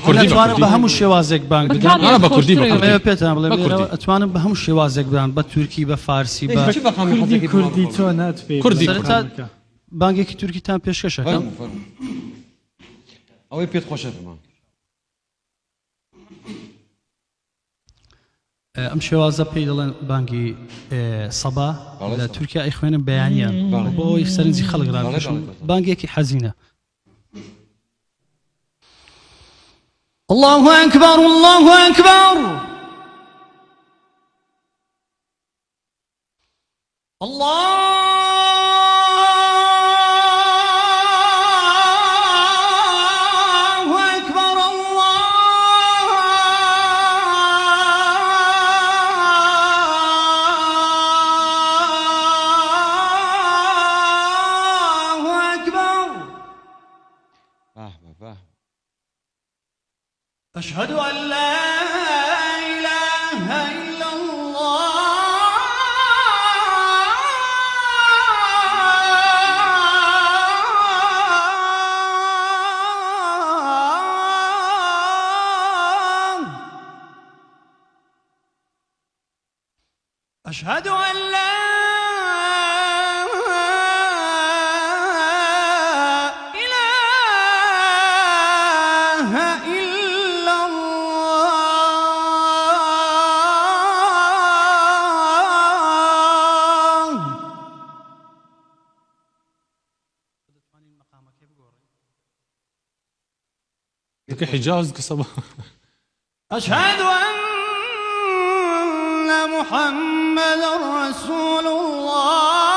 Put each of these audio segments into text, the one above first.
كردي بهمو شێوازێک بانگ بدەن أنا بكردي پێتان بڵێ ئەتوانم بە هەموو شێوازێک بدەن بە تورکی بە فارسی بە کوردی تۆ ناتوێ كردي بانگێکی تورکیتان پێشکەشەکەم ئەوەی پێت خۆشە بما ئەم شێوازە پێی دەڵێن بانگی سەبا لە تورکیا ئەی خوێنن بەیانیان بۆ ئەوی سەرنجی خەڵک ڕابکەشن بانگێکی حەزینە الله أكبر الله أكبر الله أكبر الله أكبر فاهمه فاهمه أشهد أن لا إله إلا الله أشهد أن لا إله إلا الله ذكي حجاز كسبه أشهد أن محمد رسول الله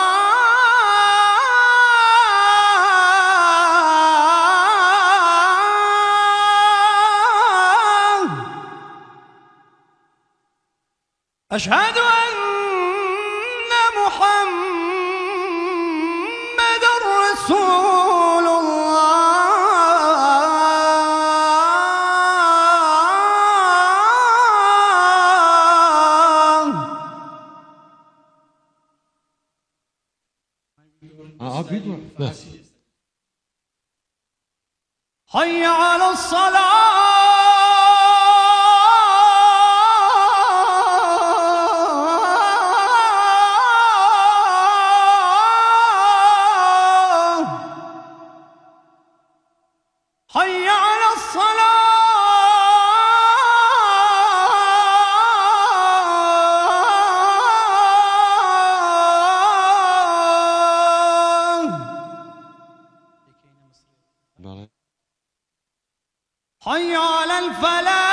أشهد أن محمد رسول الله بيدور حي على الصلاة حي على الصلاة بله حي على الفلاح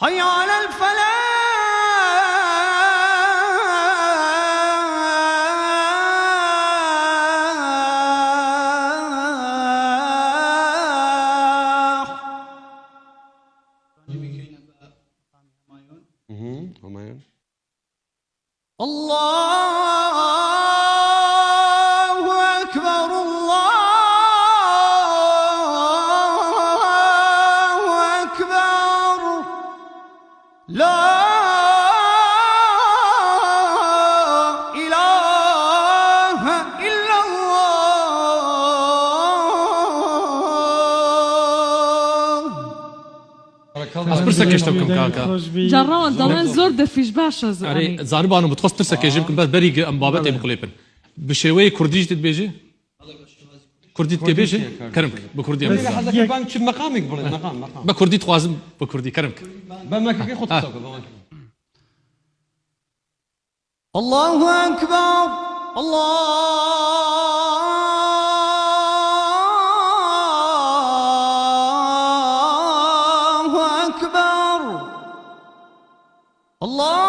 حي على الفلاح همايون الله أكبر الله أكبر لا إله إلا الله أسبرسك يشتبكم كاكا جراوان دەڵێن زۆر دەفیش باشە أري زاربانو بتخص ترسك يجيبكم بس بريق أم بابتي بقليبن بشوي كرديش تتبيجي كردي تبيجي كرمك بكردي أم حظك بانك شو مقامك بله مقام بكردي توازم بكردي كرمك بمك كي خط الله أكبر الله أكبر الله